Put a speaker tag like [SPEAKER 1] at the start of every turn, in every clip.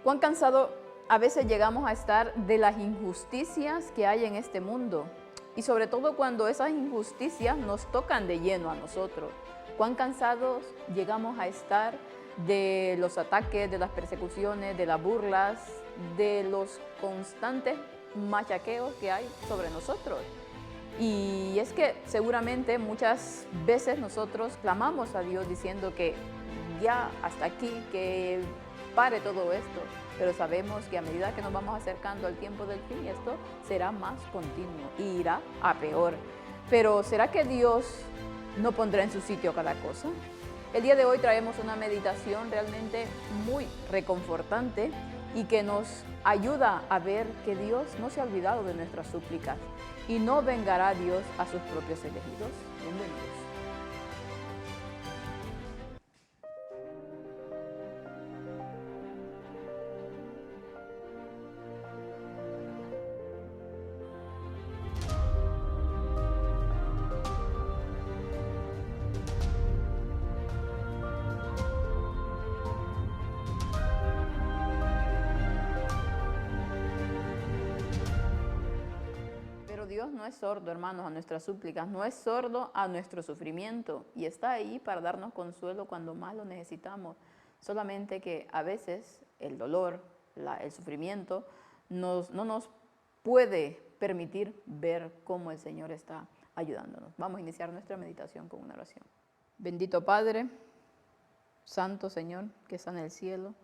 [SPEAKER 1] Cuán cansado a veces llegamos a estar de las injusticias que hay en este mundo y sobre todo cuando esas injusticias nos tocan de lleno a nosotros. Cuán cansados llegamos a estar de los ataques, de las persecuciones, de las burlas, de los constantes machaqueos que hay sobre nosotros. Y es que seguramente muchas veces nosotros clamamos a Dios diciendo que ya hasta aquí, que pare todo esto, pero sabemos que a medida que nos vamos acercando al tiempo del fin, esto será más continuo y irá a peor. Pero ¿será que Dios no pondrá en su sitio cada cosa? El día de hoy traemos una meditación realmente muy reconfortante y que nos ayuda a ver que Dios no se ha olvidado de nuestras súplicas y no vengará a Dios a sus propios elegidos. Bienvenidos. Pero Dios no es sordo, hermanos, a nuestras súplicas, no es sordo a nuestro sufrimiento y está ahí para darnos consuelo cuando más lo necesitamos. Solamente que a veces el dolor, el sufrimiento, no nos puede permitir ver cómo el Señor está ayudándonos. Vamos a iniciar nuestra meditación con una oración. Bendito Padre, Santo Señor, que está en el cielo,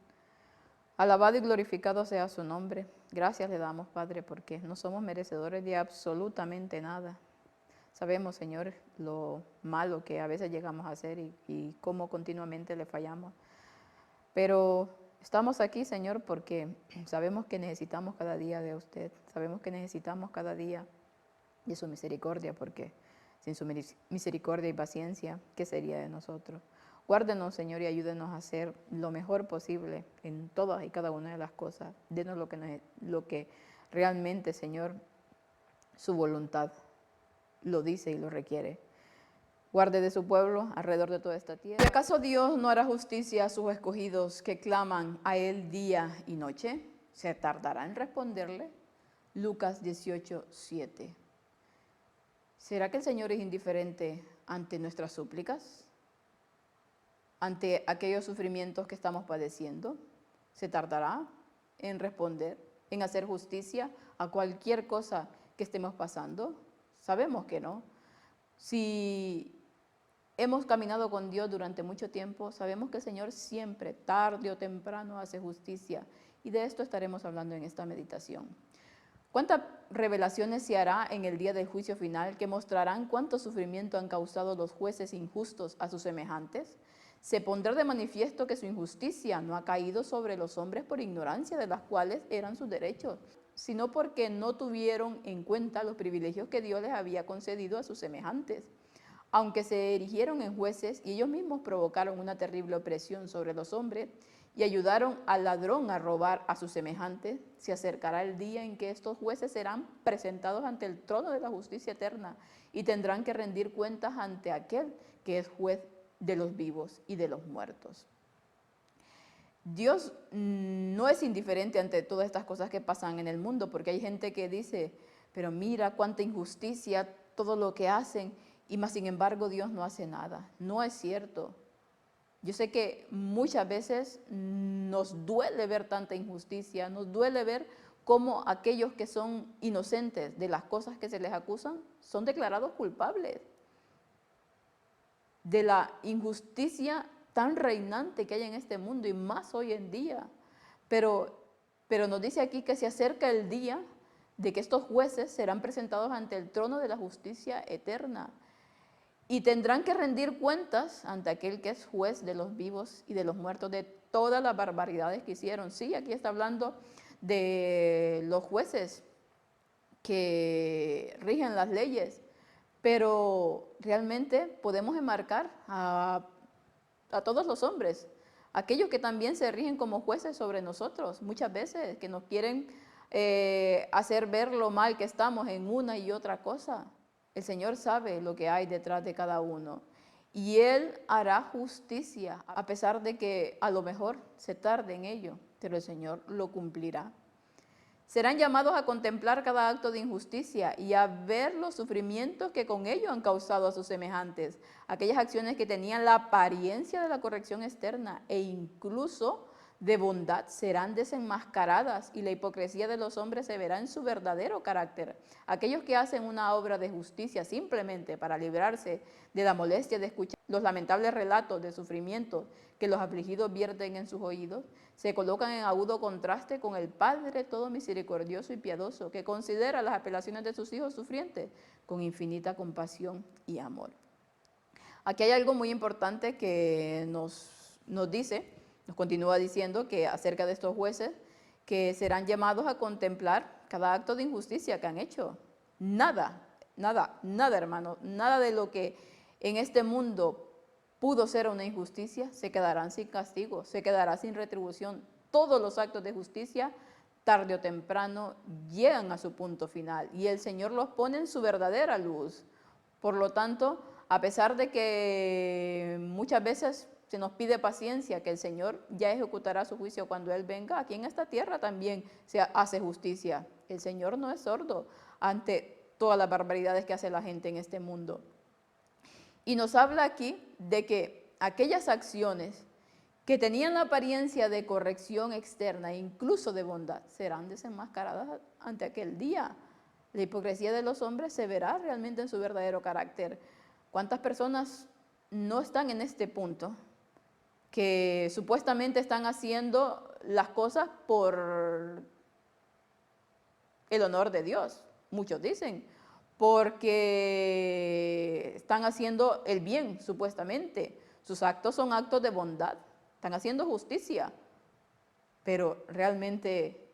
[SPEAKER 1] alabado y glorificado sea su nombre. Gracias le damos, Padre, porque no somos merecedores de absolutamente nada. Sabemos, Señor, lo malo que a veces llegamos a hacer y cómo continuamente le fallamos. Pero estamos aquí, Señor, porque sabemos que necesitamos cada día de usted. Sabemos que necesitamos cada día de su misericordia, porque sin su misericordia y paciencia, ¿qué sería de nosotros? Guárdenos, Señor, y ayúdenos a hacer lo mejor posible en todas y cada una de las cosas. Denos lo que realmente, Señor, su voluntad lo dice y lo requiere. Guarde de su pueblo alrededor de toda esta tierra. ¿Y acaso Dios no hará justicia a sus escogidos que claman a Él día y noche? ¿Se tardará en responderle? Lucas 18:7. ¿Será que el Señor es indiferente ante nuestras súplicas? Ante aquellos sufrimientos que estamos padeciendo, ¿se tardará en responder, en hacer justicia a cualquier cosa que estemos pasando? Sabemos que no. Si hemos caminado con Dios durante mucho tiempo, sabemos que el Señor siempre, tarde o temprano, hace justicia. Y de esto estaremos hablando en esta meditación. ¿Cuántas revelaciones se hará en el día del juicio final que mostrarán cuánto sufrimiento han causado los jueces injustos a sus semejantes? Se pondrá de manifiesto que su injusticia no ha caído sobre los hombres por ignorancia de las cuales eran sus derechos, sino porque no tuvieron en cuenta los privilegios que Dios les había concedido a sus semejantes. Aunque se erigieron en jueces y ellos mismos provocaron una terrible opresión sobre los hombres y ayudaron al ladrón a robar a sus semejantes, se acercará el día en que estos jueces serán presentados ante el trono de la justicia eterna y tendrán que rendir cuentas ante aquel que es juez de los vivos y de los muertos. Dios no es indiferente ante todas estas cosas que pasan en el mundo, porque hay gente que dice, pero mira cuánta injusticia, todo lo que hacen, y más sin embargo Dios no hace nada. No es cierto. Yo sé que muchas veces nos duele ver tanta injusticia, nos duele ver cómo aquellos que son inocentes de las cosas que se les acusan son declarados culpables de la injusticia tan reinante que hay en este mundo y más hoy en día. Pero nos dice aquí que se acerca el día de que estos jueces serán presentados ante el trono de la justicia eterna y tendrán que rendir cuentas ante aquel que es juez de los vivos y de los muertos de todas las barbaridades que hicieron. Sí, aquí está hablando de los jueces que rigen las leyes, pero realmente podemos enmarcar a todos los hombres, aquellos que también se rigen como jueces sobre nosotros, muchas veces que nos quieren hacer ver lo mal que estamos en una y otra cosa. El Señor sabe lo que hay detrás de cada uno y Él hará justicia, a pesar de que a lo mejor se tarde en ello. pero el Señor lo cumplirá. Serán llamados a contemplar cada acto de injusticia y a ver los sufrimientos que con ello han causado a sus semejantes, aquellas acciones que tenían la apariencia de la corrección externa e incluso de bondad serán desenmascaradas y la hipocresía de los hombres se verá en su verdadero carácter. Aquellos que hacen una obra de justicia simplemente para librarse de la molestia de escuchar los lamentables relatos de sufrimiento que los afligidos vierten en sus oídos, se colocan en agudo contraste con el Padre todo misericordioso y piadoso, que considera las apelaciones de sus hijos sufrientes con infinita compasión y amor. Aquí hay algo muy importante que nos dice, nos continúa diciendo que acerca de estos jueces que serán llamados a contemplar cada acto de injusticia que han hecho. Nada, hermano, nada de lo que en este mundo pudo ser una injusticia, se quedarán sin castigo, se quedará sin retribución. Todos los actos de justicia, tarde o temprano, llegan a su punto final y el Señor los pone en su verdadera luz. Por lo tanto, a pesar de que muchas veces se nos pide paciencia, que el Señor ya ejecutará su juicio cuando Él venga, aquí en esta tierra también se hace justicia. El Señor no es sordo ante todas las barbaridades que hace la gente en este mundo. Y nos habla aquí de que aquellas acciones que tenían la apariencia de corrección externa e incluso de bondad serán desenmascaradas ante aquel día. La hipocresía de los hombres se verá realmente en su verdadero carácter. ¿Cuántas personas no están en este punto? Que supuestamente están haciendo las cosas por el honor de Dios. Muchos dicen, porque están haciendo el bien, supuestamente. Sus actos son actos de bondad, están haciendo justicia. Pero ¿realmente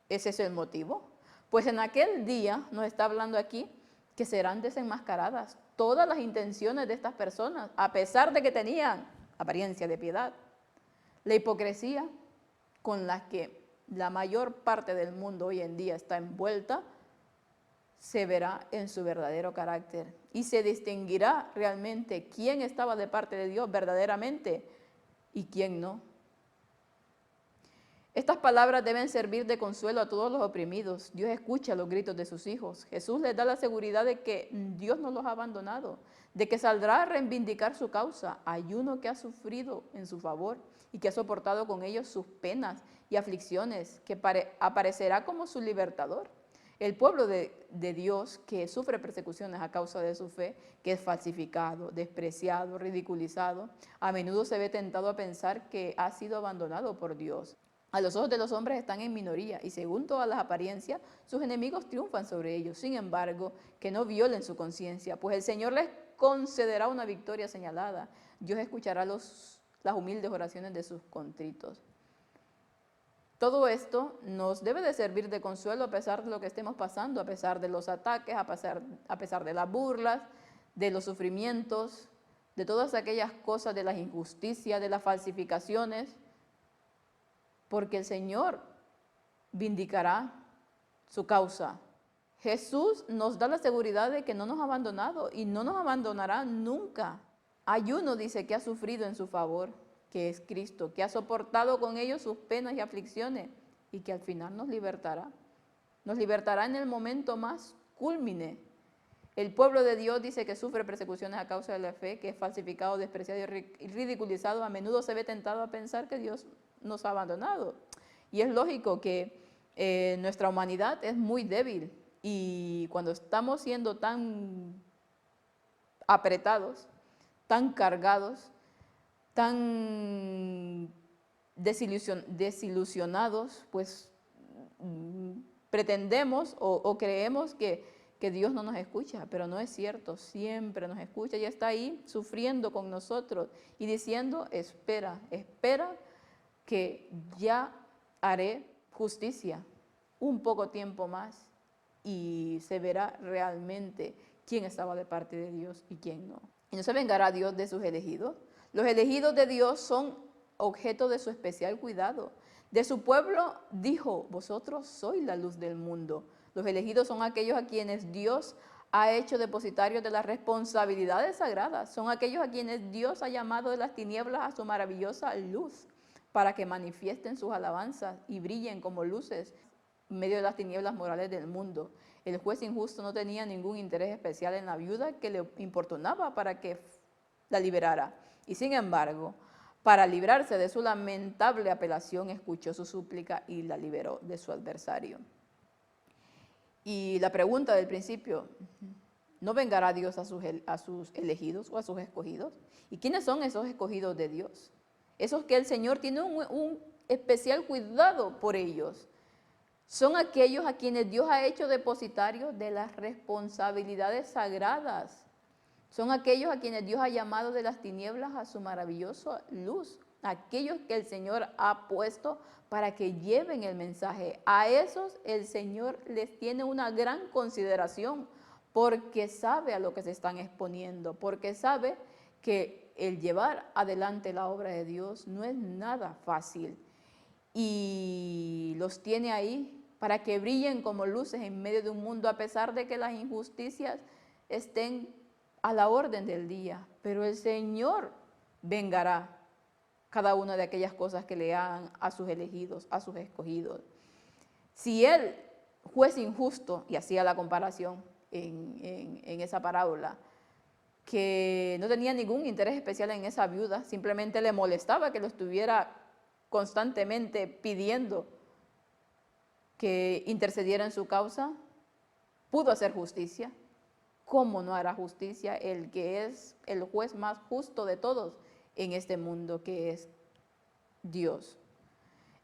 [SPEAKER 1] ese es el motivo? Pues en aquel día nos está hablando aquí que serán desenmascaradas todas las intenciones de estas personas, a pesar de que tenían apariencia de piedad. La hipocresía con la que la mayor parte del mundo hoy en día está envuelta se verá en su verdadero carácter y se distinguirá realmente quién estaba de parte de Dios verdaderamente y quién no. Estas palabras deben servir de consuelo a todos los oprimidos. Dios escucha los gritos de sus hijos. Jesús les da la seguridad de que Dios no los ha abandonado, de que saldrá a reivindicar su causa. Hay uno que ha sufrido en su favor y que ha soportado con ellos sus penas y aflicciones, que aparecerá como su libertador. El pueblo de Dios que sufre persecuciones a causa de su fe, que es falsificado, despreciado, ridiculizado, a menudo se ve tentado a pensar que ha sido abandonado por Dios. A los ojos de los hombres están en minoría y según todas las apariencias, sus enemigos triunfan sobre ellos. Sin embargo, que no violen su conciencia, pues el Señor les concederá una victoria señalada. Dios escuchará las humildes oraciones de sus contritos. Todo esto nos debe de servir de consuelo a pesar de lo que estemos pasando, a pesar de los ataques, a pesar de las burlas, de los sufrimientos, de todas aquellas cosas, de las injusticias, de las falsificaciones, porque el Señor vindicará su causa. Jesús nos da la seguridad de que no nos ha abandonado y no nos abandonará nunca. Hay uno, dice, que ha sufrido en su favor, que es Cristo, que ha soportado con ellos sus penas y aflicciones y que al final nos libertará. Nos libertará en el momento más cúlmine. El pueblo de Dios dice que sufre persecuciones a causa de la fe, que es falsificado, despreciado y ridiculizado. A menudo se ve tentado a pensar que Dios nos ha abandonado. Y es lógico que nuestra humanidad es muy débil y cuando estamos siendo tan apretados, tan cargados, tan desilusionados, pues pretendemos o creemos que Dios no nos escucha, pero no es cierto, siempre nos escucha y está ahí sufriendo con nosotros y diciendo, espera que ya haré justicia un poco tiempo más y se verá realmente quién estaba de parte de Dios y quién no. Y no se vengará Dios de sus elegidos. Los elegidos de Dios son objeto de su especial cuidado. De su pueblo dijo, vosotros sois la luz del mundo. Los elegidos son aquellos a quienes Dios ha hecho depositarios de las responsabilidades sagradas. Son aquellos a quienes Dios ha llamado de las tinieblas a su maravillosa luz. para que manifiesten sus alabanzas y brillen como luces en medio de las tinieblas morales del mundo. El juez injusto no tenía ningún interés especial en la viuda que le importunaba para que la liberara. Y sin embargo, para librarse de su lamentable apelación, escuchó su súplica y la liberó de su adversario. Y la pregunta del principio, ¿no vengará Dios a sus elegidos o a sus escogidos? ¿Y quiénes son esos escogidos de Dios? Esos que el Señor tiene un especial cuidado por ellos. Son aquellos a quienes Dios ha hecho depositarios de las responsabilidades sagradas. Son aquellos a quienes Dios ha llamado de las tinieblas a su maravillosa luz. Aquellos que el Señor ha puesto para que lleven el mensaje. A esos el Señor les tiene una gran consideración porque sabe a lo que se están exponiendo, porque sabe que el llevar adelante la obra de Dios no es nada fácil. Y los tiene ahí para que brillen como luces en medio de un mundo, a pesar de que las injusticias estén a la orden del día. Pero el Señor vengará cada una de aquellas cosas que le hagan a sus elegidos, a sus escogidos. Si Él, juez injusto, y hacía la comparación en esa parábola, que no tenía ningún interés especial en esa viuda, simplemente le molestaba que lo estuviera constantemente pidiendo que intercediera en su causa, pudo hacer justicia. ¿Cómo no hará justicia el que es el juez más justo de todos en este mundo, que es Dios?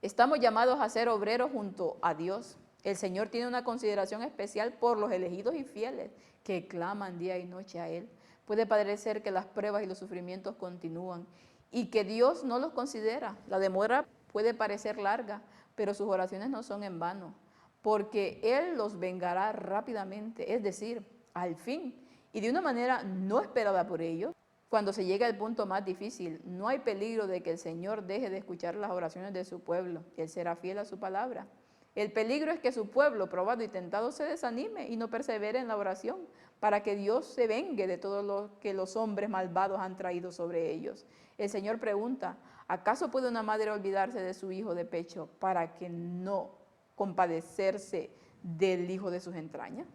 [SPEAKER 1] Estamos llamados a ser obreros junto a Dios. El Señor tiene una consideración especial por los elegidos y fieles que claman día y noche a Él. Puede parecer que las pruebas y los sufrimientos continúan y que Dios no los considera. La demora puede parecer larga, pero sus oraciones no son en vano, porque Él los vengará rápidamente, es decir, al fin, y de una manera no esperada por ellos. Cuando se llega al punto más difícil, no hay peligro de que el Señor deje de escuchar las oraciones de su pueblo. Él será fiel a su palabra. El peligro es que su pueblo, probado y tentado, se desanime y no persevere en la oración, para que Dios se vengue de todo lo que los hombres malvados han traído sobre ellos. El Señor pregunta, ¿acaso puede una madre olvidarse de su hijo de pecho para que no compadecerse del hijo de sus entrañas?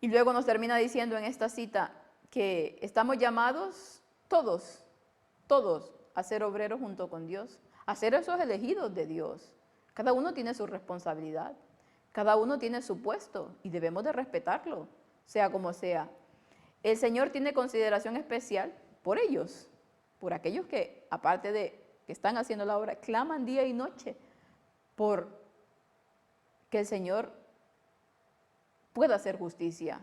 [SPEAKER 1] Y luego nos termina diciendo en esta cita que estamos llamados todos, a ser obreros junto con Dios, a ser esos elegidos de Dios. Cada uno tiene su responsabilidad, cada uno tiene su puesto y debemos de respetarlo, sea como sea. El Señor tiene consideración especial por ellos, por aquellos que, aparte de que están haciendo la obra, claman día y noche por que el Señor pueda hacer justicia.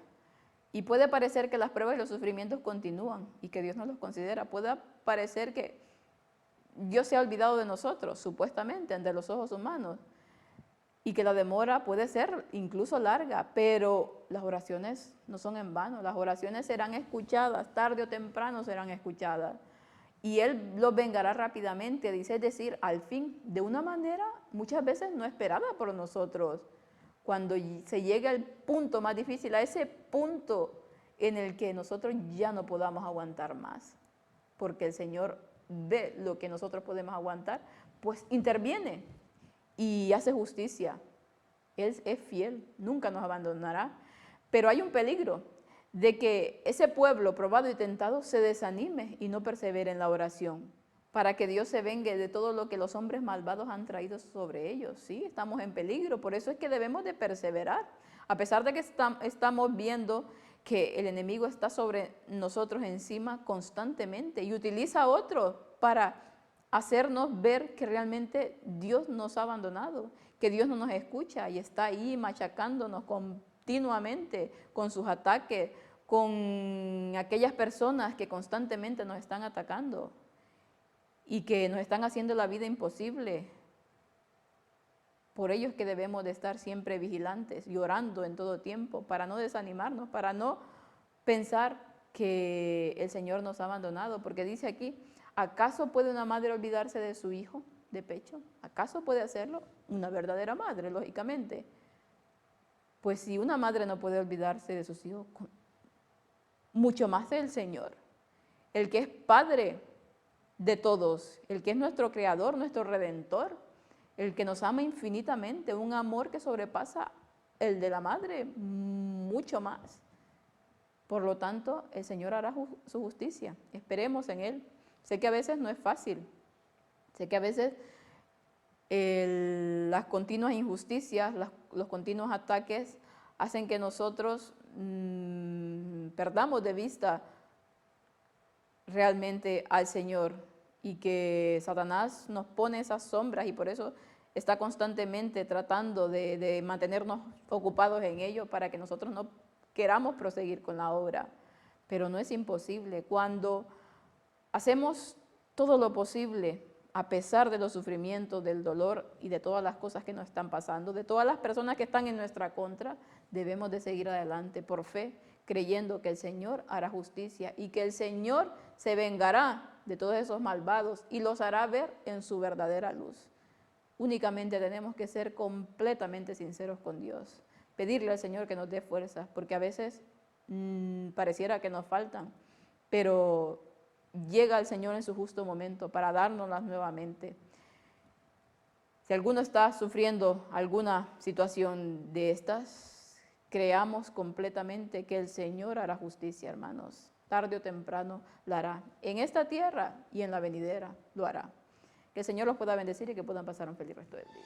[SPEAKER 1] Y puede parecer que las pruebas y los sufrimientos continúan y que Dios no los considera. Puede parecer que Dios se ha olvidado de nosotros, supuestamente, ante los ojos humanos, y que la demora puede ser incluso larga, pero las oraciones no son en vano. Las oraciones serán escuchadas, tarde o temprano serán escuchadas. Y Él los vengará rápidamente, dice, es decir, al fin, de una manera muchas veces no esperada por nosotros. Cuando se llega al punto más difícil, a ese punto en el que nosotros ya no podamos aguantar más, porque el Señor ve lo que nosotros podemos aguantar, pues interviene y hace justicia. Él es fiel, nunca nos abandonará, pero hay un peligro de que ese pueblo probado y tentado se desanime y no persevere en la oración, para que Dios se vengue de todo lo que los hombres malvados han traído sobre ellos. Sí, estamos en peligro, por eso es que debemos de perseverar. A pesar de que estamos viendo que el enemigo está sobre nosotros encima constantemente y utiliza a otros para hacernos ver que realmente Dios nos ha abandonado, que Dios no nos escucha y está ahí machacándonos continuamente con sus ataques, con aquellas personas que constantemente nos están atacando y que nos están haciendo la vida imposible. Por ello es que debemos de estar siempre vigilantes y orando en todo tiempo para no desanimarnos, para no pensar que el Señor nos ha abandonado, porque dice aquí, ¿acaso puede una madre olvidarse de su hijo de pecho? ¿Acaso puede hacerlo? Una verdadera madre, lógicamente. Pues si una madre no puede olvidarse de sus hijos, mucho más el Señor, el que es Padre de todos, el que es nuestro creador, nuestro redentor, el que nos ama infinitamente, un amor que sobrepasa el de la madre, mucho más. Por lo tanto, el Señor hará su justicia. Esperemos en Él. Sé que a veces no es fácil. Sé que a veces las continuas injusticias, los continuos ataques hacen que nosotros perdamos de vista realmente al Señor y que Satanás nos pone esas sombras y por eso está constantemente tratando de mantenernos ocupados en ello para que nosotros no queramos proseguir con la obra. Pero no es imposible. Cuando hacemos todo lo posible, a pesar de los sufrimientos, del dolor y de todas las cosas que nos están pasando, de todas las personas que están en nuestra contra, debemos de seguir adelante por fe, creyendo que el Señor hará justicia y que el Señor se vengará de todos esos malvados y los hará ver en su verdadera luz. Únicamente tenemos que ser completamente sinceros con Dios, pedirle al Señor que nos dé fuerzas, porque a veces pareciera que nos faltan, pero llega el Señor en su justo momento para dárnoslas nuevamente. Si alguno está sufriendo alguna situación de estas, creamos completamente que el Señor hará justicia, hermanos. Tarde o temprano la hará. En esta tierra y en la venidera lo hará. Que el Señor los pueda bendecir y que puedan pasar un feliz resto del día.